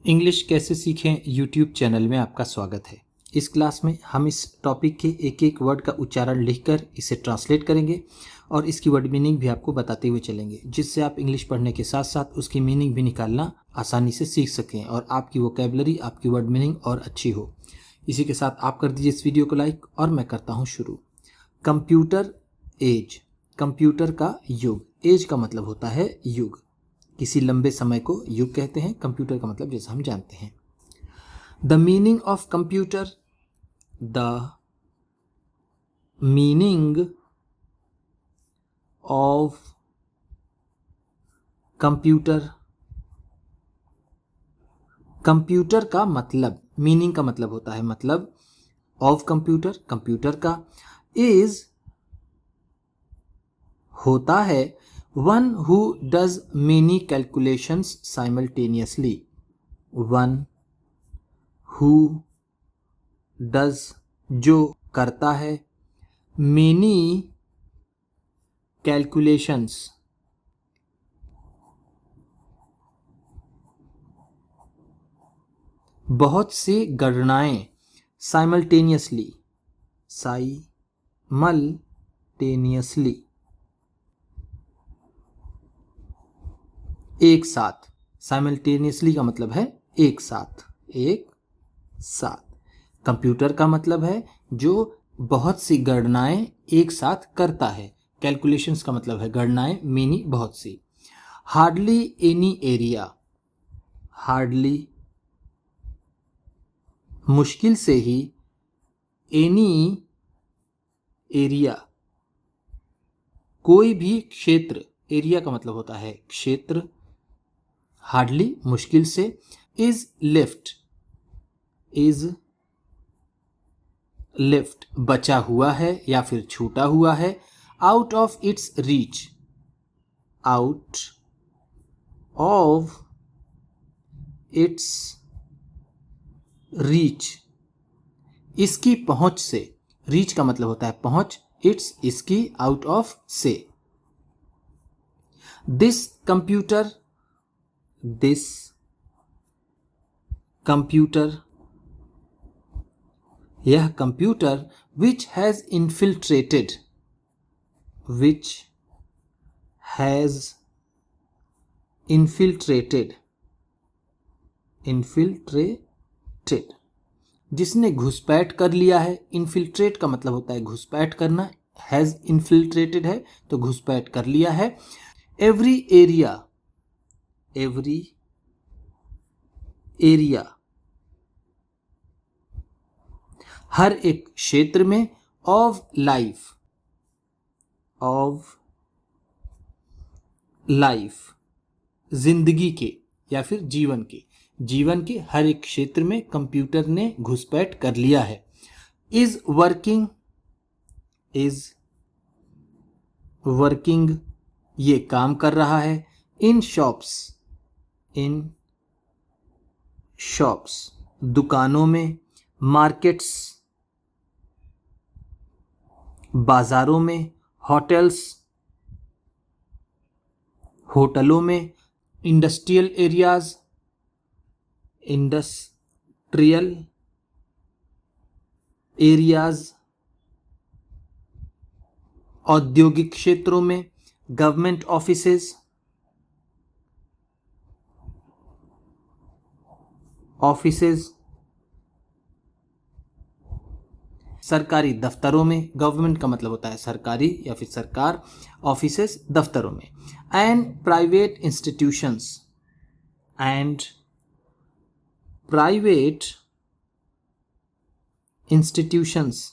English कैसे सीखें YouTube channel में आपका स्वागत है। इस क्लास में हम इस टॉपिक के एक एक वर्ड का उच्चारण लिखकर इसे ट्रांसलेट करेंगे और इसकी वर्ड मीनिंग भी आपको बताते हुए चलेंगे, जिससे आप इंग्लिश पढ़ने के साथ साथ उसकी मीनिंग भी निकालना आसानी से सीख सकें और आपकी वोकैबुलरी, आपकी वर्ड मीनिंग और अच्छी हो। इसी के साथ आप कर दीजिए इस वीडियो को लाइक और मैं करता हूँ शुरू। कंप्यूटर एज, कंप्यूटर का युग। एज का मतलब होता है युग, किसी लंबे समय को युग कहते हैं। कंप्यूटर का मतलब जैसा हम जानते हैं। The meaning of computer, the meaning of computer. Computer का मतलब, मीनिंग का मतलब होता है मतलब, ऑफ कंप्यूटर कंप्यूटर का, इज होता है one who does many calculations simultaneously. One who does जो करता है, मेनी कैलकुलेशंस बहुत सी गणनाएं, साइमल्टेनियसली साइमल्टेनियसली एक साथ। साइमल्टेनियसली का मतलब है एक साथ, एक साथ। कंप्यूटर का मतलब है जो बहुत सी गणनाएं एक साथ करता है। कैलकुलेशंस का मतलब है गणनाएं, मेनी बहुत सी। हार्डली एनी एरिया, हार्डली मुश्किल से ही, एनी एरिया कोई भी क्षेत्र, एरिया का मतलब होता है क्षेत्र। हार्डली मुश्किल से, इज लेफ्ट, इज लेफ्ट बचा हुआ है या फिर छूटा हुआ है। Out of its reach, out of its reach इसकी पहुंच से। रीच का मतलब होता है पहुंच, इट्स इसकी, आउट ऑफ से। दिस कंप्यूटर, दिस कंप्यूटर, यह computer, which has infiltrated, which has infiltrated, infiltrated जिसने घुसपैठ कर लिया है। इन्फिल्ट्रेट का मतलब होता है घुसपैठ करना, हैज इन्फिल्ट्रेटेड है तो घुसपैठ कर लिया है। एवरी एरिया, एवरी एरिया हर एक क्षेत्र में। ऑफ लाइफ, ऑफ लाइफ जिंदगी के या फिर जीवन के, जीवन के हर एक क्षेत्र में कंप्यूटर ने घुसपैठ कर लिया है। इज वर्किंग, इज वर्किंग ये काम कर रहा है। इन शॉप्स, इन शॉप्स दुकानों में। मार्केट्स बाजारों में। होटल्स होटलों में। इंडस्ट्रियल एरियाज, इंडस्ट्रियल एरियाज औद्योगिक क्षेत्रों में। गवर्नमेंट ऑफिसेज, ऑफिसेज सरकारी दफ्तरों में। गवर्नमेंट का मतलब होता है सरकारी या फिर सरकार, ऑफिसेज दफ्तरों में। And private institutions, and private institutions,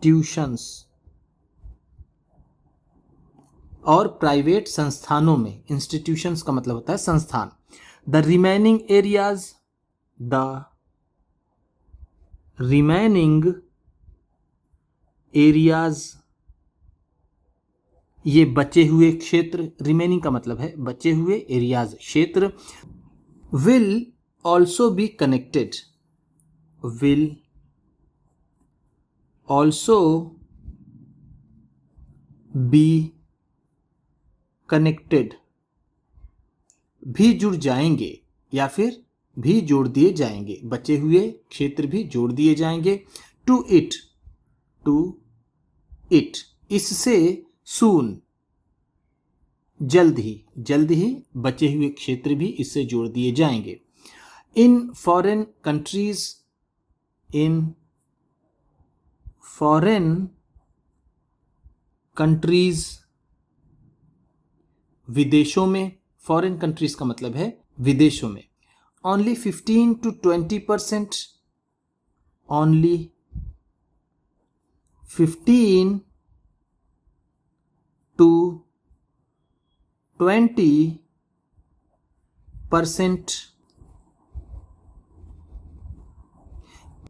tuitions और प्राइवेट संस्थानों में। इंस्टीट्यूशंस का मतलब होता है संस्थान। The remaining areas, the remaining areas ये बचे हुए क्षेत्र। रिमेनिंग का मतलब है बचे हुए, एरियाज क्षेत्र। Will also be connected, will also be connected भी जुड़ जाएंगे या फिर भी जोड़ दिए जाएंगे, बचे हुए क्षेत्र भी जोड़ दिए जाएंगे। टू इट, टू इट, इससे, सून, जल्द ही बचे हुए क्षेत्र भी इससे जोड़ दिए जाएंगे। In foreign countries, in foreign countries, विदेशों में, फॉरेन कंट्रीज का मतलब है विदेशों में। ओनली 15 to 20%, ओनली 15 to 20%,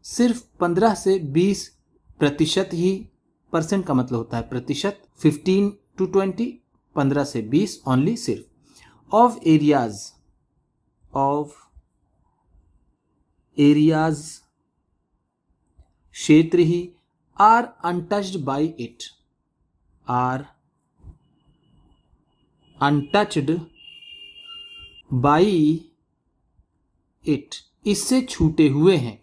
सिर्फ 15 से 20% ही, परसेंट का मतलब होता है प्रतिशत, 15 to 20, 15 से 20, ओनली सिर्फ, ऑफ एरियाज, ऑफ एरियाज, क्षेत्र ही, are untouched by it, are untouched by it, इससे छूटे हुए हैं।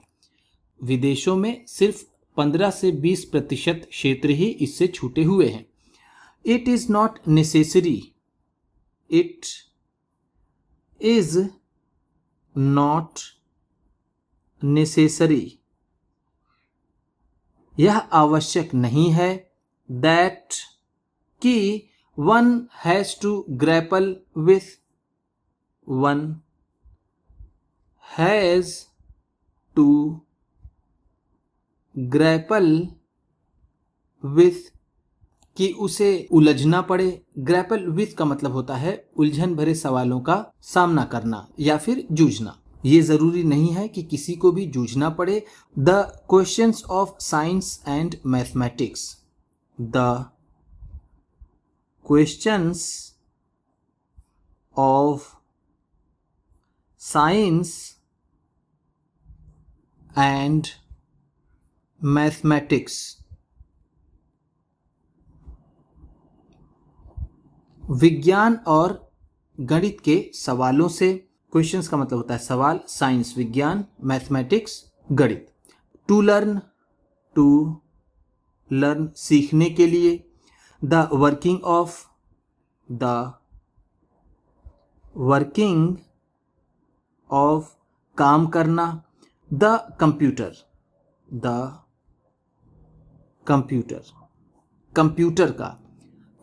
विदेशों में सिर्फ 15 से 20% क्षेत्र ही इससे छूटे हुए हैं। It is not necessary, it is not necessary, यह आवश्यक नहीं है, दैट, कि, one has to grapple with, one has to grapple with, कि उसे उलझना पड़े। ग्रैपल विथ का मतलब होता है उलझन भरे सवालों का सामना करना या फिर जूझना। ये जरूरी नहीं है कि किसी को भी जूझना पड़े। The questions of science and mathematics, the questions of science and mathematics, विज्ञान और गणित के सवालों से, क्वेश्चंस का मतलब होता है सवाल, साइंस विज्ञान, मैथमेटिक्स गणित। टू लर्न, टू लर्न सीखने के लिए। The working of, the working of काम करना। The computer, the computer, computer का।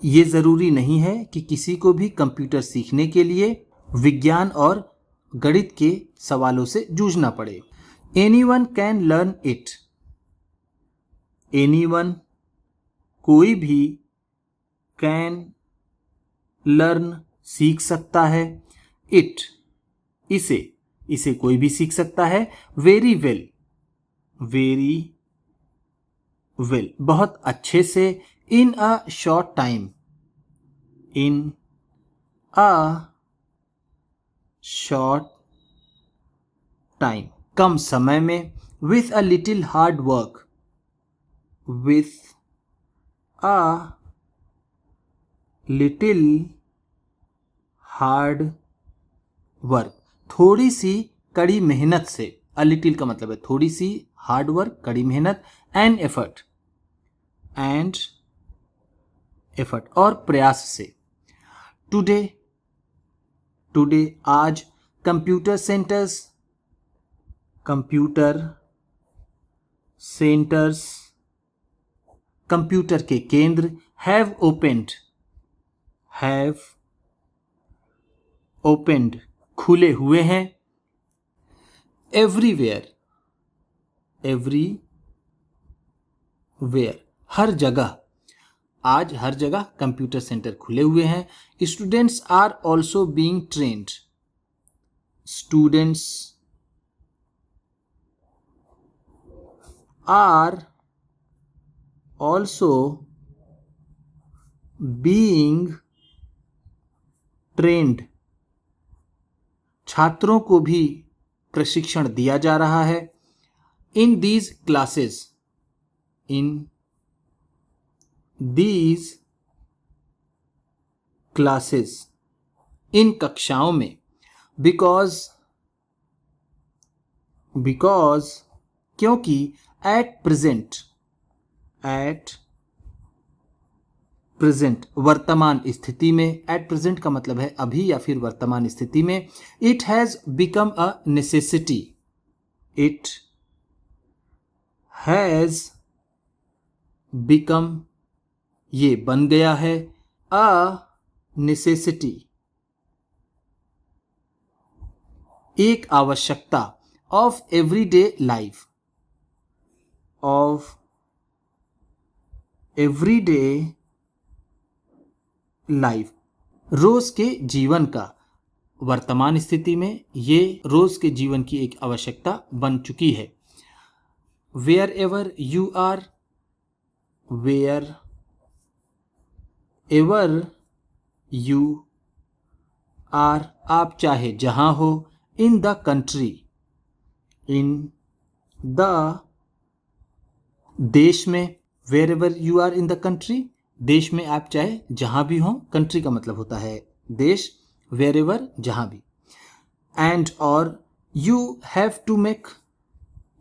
ये ज़रूरी नहीं है कि किसी को भी कंप्यूटर सीखने के लिए विज्ञान और गणित के सवालों से जूझना पड़े। Anyone can learn it, anyone, कोई भी, कैन, लर्न, सीख सकता है, इट, इसे, इसे कोई भी सीख सकता है। वेरी वेल, वेरी वेल, बहुत अच्छे से। In a short time, in a short time, कम समय में। With a little hard work, with a little hard work, थोड़ी सी कड़ी मेहनत से। अ लिटिल का मतलब है थोड़ी सी, हार्ड वर्क कड़ी मेहनत, एंड एफर्ट, एंड एफर्ट और प्रयास से। टुडे, टुडे आज। Computer centres, computer centres, computer के केंद्र। हैव ओपेंड, हैव ओपेंड, खुले हुए हैं। एवरीवेयर, एवरीवेयर, हर जगह। आज हर जगह कंप्यूटर सेंटर खुले हुए हैं। Students are also being trained, students are also being trained, छात्रों को भी प्रशिक्षण दिया जा रहा है। In these classes, in these classes, इन कक्षाओं में। बिकॉज क्योंकि एट प्रेजेंट वर्तमान स्थिति में, एट प्रेजेंट का मतलब है अभी या फिर वर्तमान स्थिति में, it has become a necessity, it has become, ये बन गया है, अ नेसेसिटी, एक आवश्यकता, of everyday life, of everyday life, रोज के जीवन का, वर्तमान स्थिति में ये रोज के जीवन की एक आवश्यकता बन चुकी है। Wherever you are, wherever you are, आप चाहे जहां हो, in the country, in the देश में, wherever you are in the country, देश में आप चाहे जहां भी हो, कंट्री का मतलब होता है देश, वेयर एवर जहां भी, एंड और you have to make,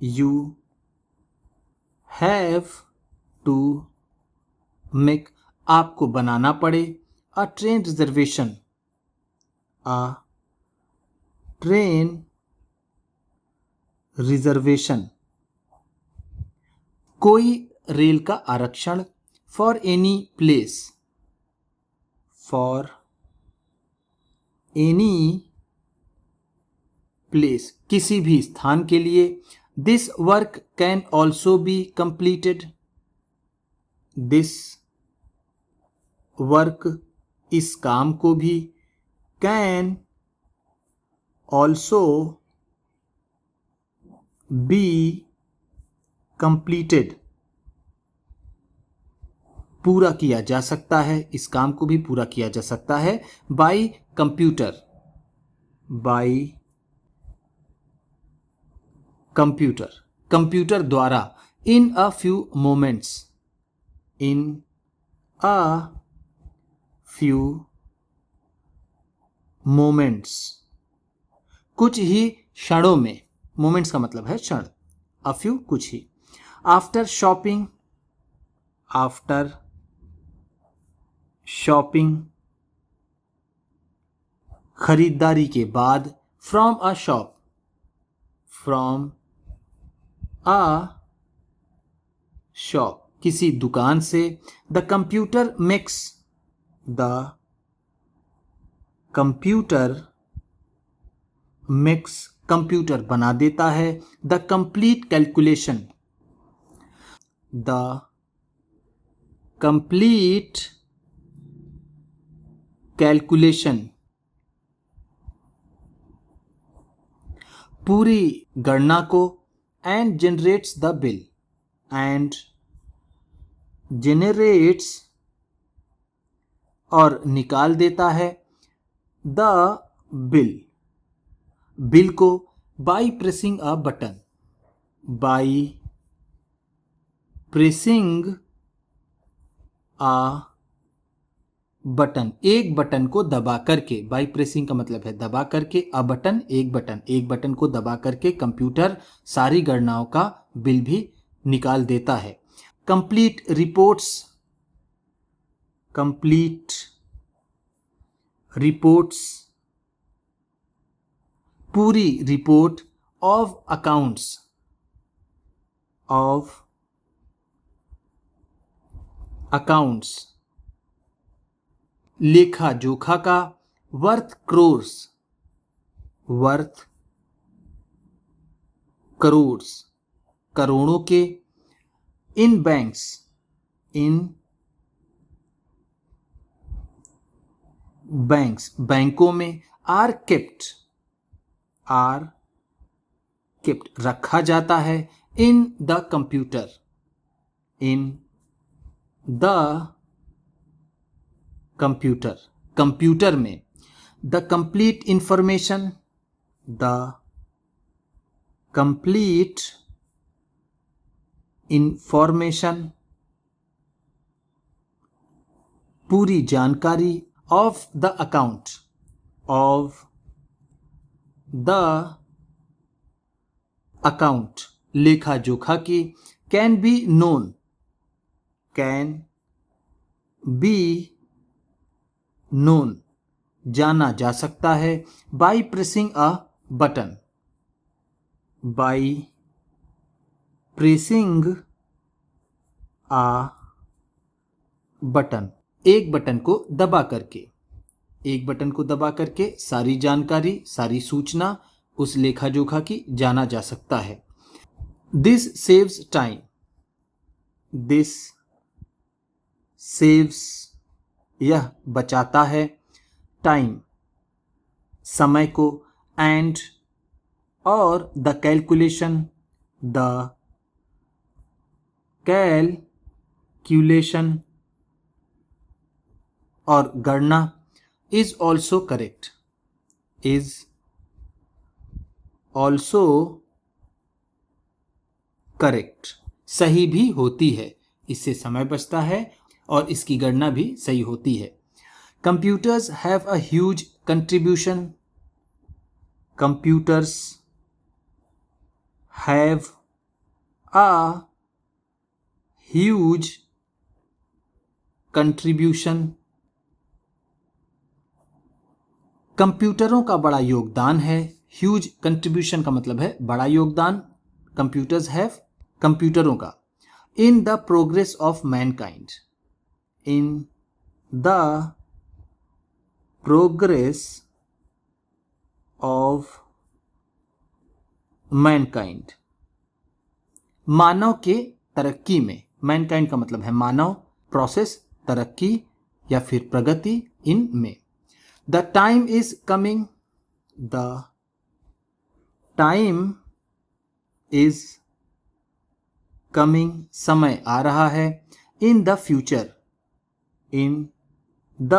you have to make, आपको बनाना पड़े, a train reservation, a train reservation, कोई रेल का आरक्षण, for any place, for any place, किसी भी स्थान के लिए, this work can also be completed, this work, इस काम को भी, कैन ऑल्सो बी कंप्लीटेड, पूरा किया जा सकता है, इस काम को भी पूरा किया जा सकता है, by computer, by computer, computer द्वारा, in a few moments, in a few moments, कुछ ही क्षणों में, मोमेंट्स का मतलब है क्षण, अ फ्यू कुछ ही, आफ्टर शॉपिंग, आफ्टर शॉपिंग, खरीदारी के बाद, from a shop, from a shop, किसी दुकान से, the computer makes, the computer makes, computer बना देता है, the complete calculation, the complete calculation, पूरी गणना को, and generates the bill, and generates, और निकाल देता है, द बिल, बिल को, by pressing a button, by pressing a button, एक बटन को दबा करके, बाय प्रेसिंग का मतलब है दबा करके, अ बटन, एक बटन, एक बटन को दबा करके कंप्यूटर सारी गणनाओं का बिल भी निकाल देता है। कंप्लीट रिपोर्ट्स, कंप्लीट रिपोर्ट्स, पूरी report, of accounts, of accounts, लेखा जोखा का, वर्थ क्रोर्स, वर्थ करोड्स, करोड़ों के, इन बैंक्स, इन बैंक्स, बैंकों में, आर केप्ट, आर केप्ट, रखा जाता है, in the computer, in the computer, computer में, the complete information, the complete information, पूरी जानकारी, of the account, of the account लेखा जोखा की, can be known, can be known जाना जा सकता है, by pressing a button, by pressing a button एक बटन को दबा करके, एक बटन को दबा करके सारी जानकारी, सारी सूचना उस लेखा जोखा की जाना जा सकता है। This saves time, this saves यह बचाता है, टाइम समय को, एंड और द कैलकुलेशन, द कैलकुलेशन और गणना, is also correct, is also correct सही भी होती है, इससे समय बचता है और इसकी गणना भी सही होती है। Computers have a huge contribution, computers have a huge contribution, कंप्यूटरों का बड़ा योगदान है, ह्यूज कंट्रीब्यूशन का मतलब है बड़ा योगदान, कंप्यूटर्स हैव कंप्यूटरों का, in the progress of mankind, in the progress of mankind मानव के तरक्की में, मैनकाइंड का मतलब है मानव, प्रोसेस तरक्की या फिर प्रगति इनमें। The time is coming, the time is coming समय आ रहा है, in the future, in the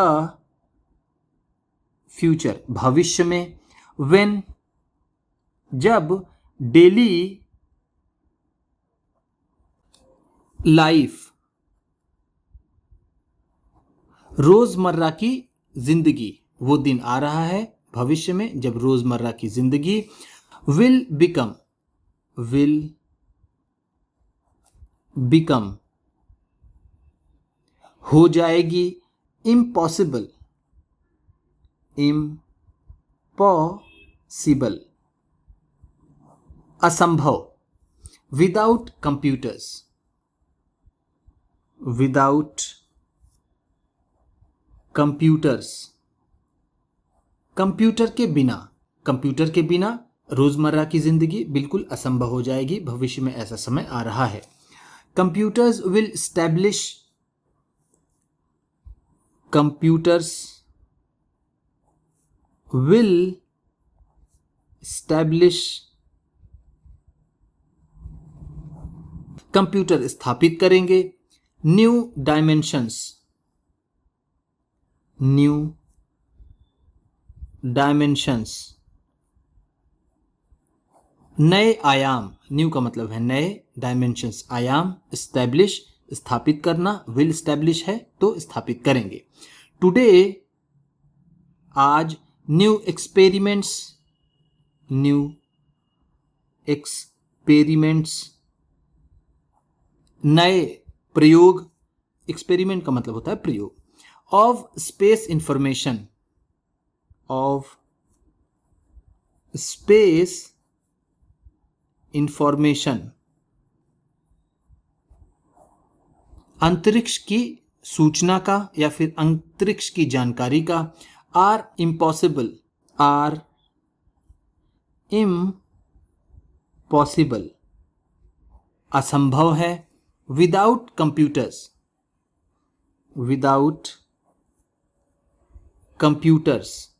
future भविष्य में, व्हेन जब, डेली लाइफ रोजमर्रा की जिंदगी, वो दिन आ रहा है भविष्य में जब रोजमर्रा की जिंदगी, विल बिकम, विल बिकम हो जाएगी, इम्पॉसिबल, इम्पॉसिबल असंभव, without computers, without computers computer के बिना, कंप्यूटर के बिना रोजमर्रा की जिंदगी बिल्कुल असंभव हो जाएगी, भविष्य में ऐसा समय आ रहा है। Computers will establish, computers will establish computer स्थापित करेंगे, न्यू डायमेंशंस, न्यू डायमेंशंस नए आयाम, न्यू का मतलब है नए, डायमेंशंस आयाम, स्टैब्लिश स्थापित करना, विल स्टैब्लिश है तो स्थापित करेंगे। टुडे आज, न्यू एक्सपेरिमेंट्स, न्यू एक्सपेरिमेंट्स नए प्रयोग, एक्सपेरिमेंट का मतलब होता है प्रयोग, of space information, of space information अंतरिक्ष की सूचना का या फिर अंतरिक्ष की जानकारी का, आर इम्पॉसिबल, आर इम्पॉसिबल असंभव है, विदाउट कंप्यूटर्स, विदाउट कंप्यूटर्स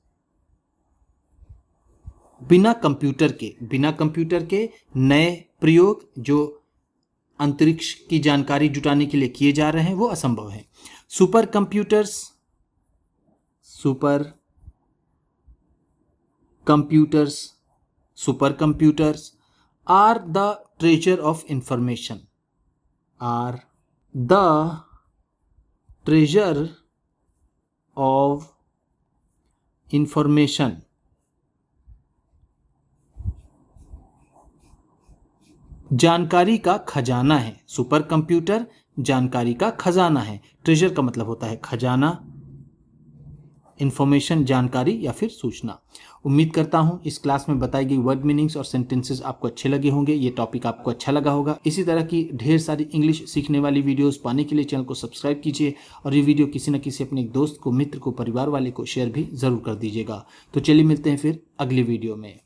बिना कंप्यूटर के, बिना कंप्यूटर के नए प्रयोग जो अंतरिक्ष की जानकारी जुटाने के लिए किए जा रहे हैं वो असंभव है। Super computers, super computers, super computers are the treasure of information, are the treasure of information जानकारी का खजाना है। सुपर कंप्यूटर जानकारी का खजाना है। ट्रेजर का मतलब होता है खजाना, इंफॉर्मेशन जानकारी या फिर सूचना। उम्मीद करता हूं इस क्लास में बताई गई वर्ड मीनिंग्स और सेंटेंसेस आपको अच्छे लगे होंगे, ये टॉपिक आपको अच्छा लगा होगा। इसी तरह की ढेर सारी इंग्लिश सीखने वाली वीडियोस पाने के लिए चैनल को सब्सक्राइब कीजिए और ये वीडियो किसी न किसी अपने दोस्त को, मित्र को, परिवार वाले को शेयर भी ज़रूर कर दीजिएगा। तो चलिए मिलते हैं फिर अगली वीडियो में।